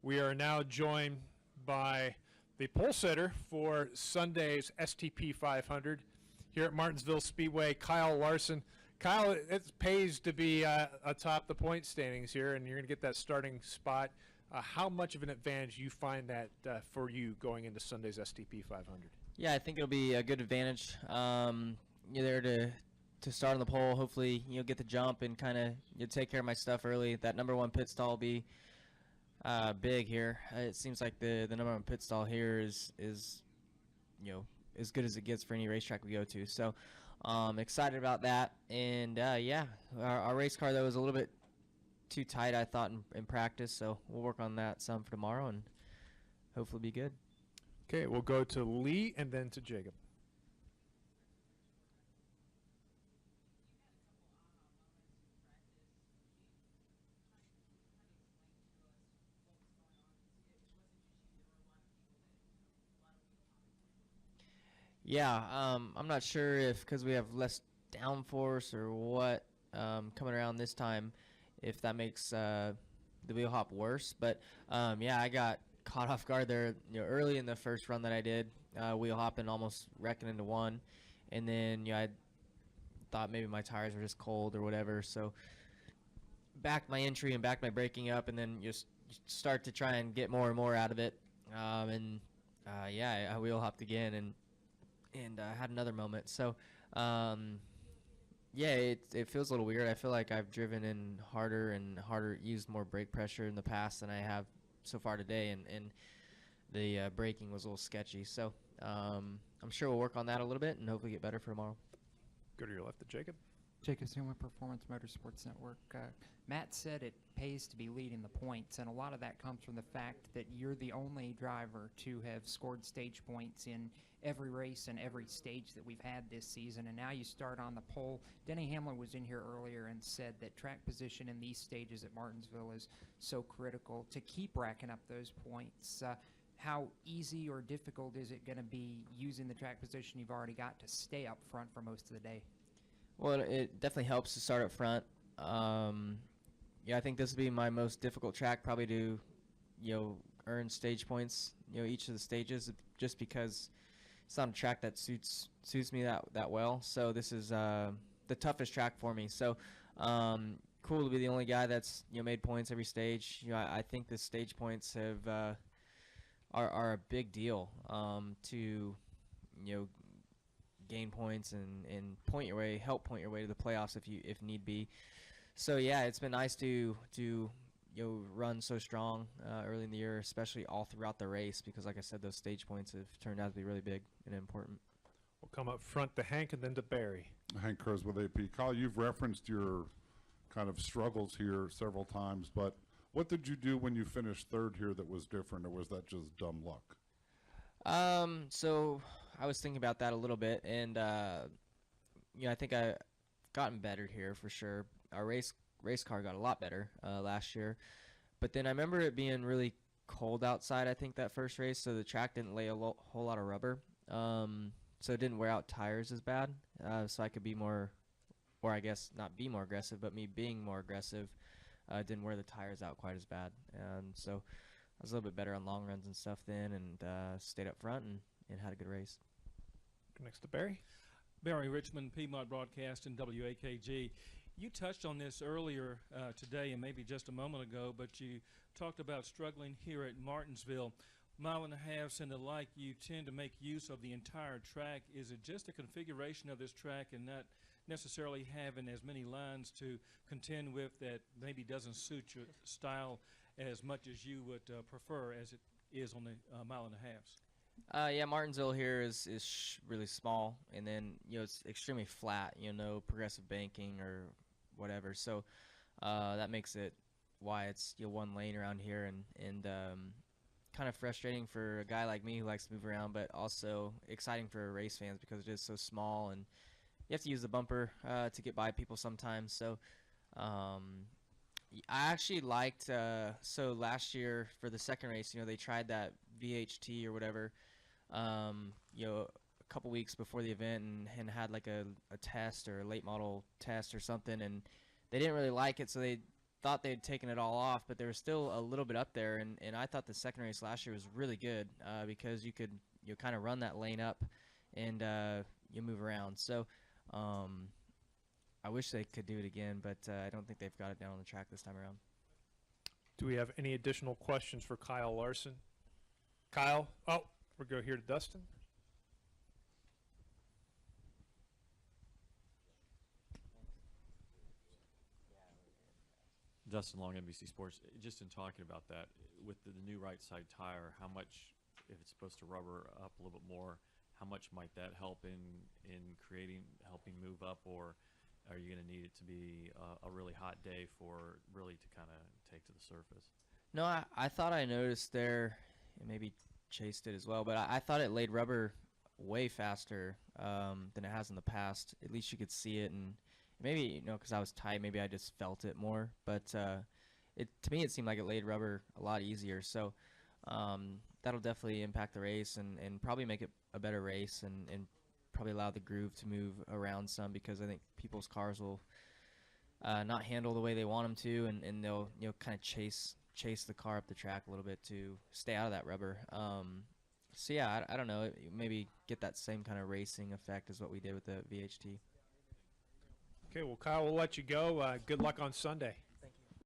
We are now joined by the pole sitter for Sunday's STP 500 here at Martinsville Speedway, Kyle Larson. Kyle, it pays to be atop the point standings here, and you're going to get that starting spot. How much of an advantage you find that for you going into Sunday's STP 500? Yeah, I think it'll be a good advantage. You're there to start on the pole. Hopefully, you'll get the jump and kind of take care of my stuff early. That number one pit stall will be big here. It seems like the number one pit stall here is as good as it gets for any racetrack we go to. So excited about that. And yeah, our race car though was a little bit too tight, I thought, in practice. So we'll work on that some for tomorrow and hopefully be good. Okay, we'll go to Lee and then to Jacob. Yeah, I'm not sure if because we have less downforce or what coming around this time, if that makes the wheel hop worse. But yeah, I got caught off guard there, early in the first run that I did, wheel hopping, almost wrecking into one, and then I thought maybe my tires were just cold or whatever, so backed my entry and backed my braking up, and then just start to try and get more and more out of it, and yeah, I wheel hopped again and had another moment. So yeah, it feels a little weird. I feel like I've driven in harder and harder, used more brake pressure in the past than I have so far today, and the braking was a little sketchy. So I'm sure we'll work on that a little bit and hopefully get better for tomorrow. Go to your left to Jacob. Jacob Zuma, Performance Motorsports Network. Matt said it pays to be leading the points, and a lot of that comes from the fact that you're the only driver to have scored stage points in every race and every stage that we've had this season, and now you start on the pole. Denny Hamlin was in here earlier and said that track position in these stages at Martinsville is so critical to keep racking up those points. How easy or difficult is it going to be using the track position you've already got to stay up front for most of the day? Well, it definitely helps to start up front. Yeah, I think this will be my most difficult track probably to, earn stage points, each of the stages, just because it's not a track that suits me that well. So this is the toughest track for me. So cool to be the only guy that's made points every stage. I think the stage points are a big deal to gain points and help point your way to the playoffs if need be. So yeah, it's been nice to run so strong early in the year, especially all throughout the race, because like I said, those stage points have turned out to be really big and important. We'll come up front to Hank and then to Barry. Hank Kurz with AP. Kyle, you've referenced your kind of struggles here several times, but what did you do when you finished third here that was different, or was that just dumb luck? So I was thinking about that a little bit, and I think I've gotten better here for sure. Our race car got a lot better last year, but then I remember it being really cold outside, I think, that first race, so the track didn't lay a whole lot of rubber, so it didn't wear out tires as bad, so I could be more, or I guess not be more aggressive, but me being more aggressive didn't wear the tires out quite as bad, and so I was a little bit better on long runs and stuff then, and stayed up front and had a good race. Next to Barry. Barry Richmond, Piedmont Broadcast and WAKG. You touched on this earlier today and maybe just a moment ago, but you talked about struggling here at Martinsville. Mile and a half and the like, you tend to make use of the entire track. Is it just a configuration of this track and not necessarily having as many lines to contend with that maybe doesn't suit your style as much as you would prefer as it is on the mile and a half? Yeah, Martinsville here is really small, and then it's extremely flat. No progressive banking or whatever. So that makes it why it's one lane around here, and kind of frustrating for a guy like me who likes to move around, but also exciting for race fans because it is so small, and you have to use the bumper to get by people sometimes. So I actually liked so last year for the second race, they tried that VHT or whatever, a couple weeks before the event, and had like a test or a late model test or something, and they didn't really like it, so they thought they'd taken it all off, but there was still a little bit up there, and I thought the second race last year was really good because you kind of run that lane up and you move around. So I wish they could do it again, but I don't think they've got it down on the track this time around. Do we have any additional questions for Kyle Larson? Kyle? Oh, we'll go here to Dustin. Dustin Long, NBC Sports. Just in talking about that, with the new right side tire, how much, if it's supposed to rubber up a little bit more, how much might that help in helping move up, or are you going to need it to be a really hot day for really to kind of take to the surface? No, I thought I noticed there, and maybe Chase did as well, but I thought it laid rubber way faster than it has in the past. At least you could see it, and maybe, because I was tight, maybe I just felt it more. But to me, it seemed like it laid rubber a lot easier. So that'll definitely impact the race and probably make it a better race and probably allow the groove to move around some, because I think people's cars will not handle the way they want them to, and they'll kind of chase the car up the track a little bit to stay out of that rubber. So yeah, I don't know, maybe get that same kind of racing effect as what we did with the VHT. Okay, well, Kyle, we'll let you go. Good luck on Sunday.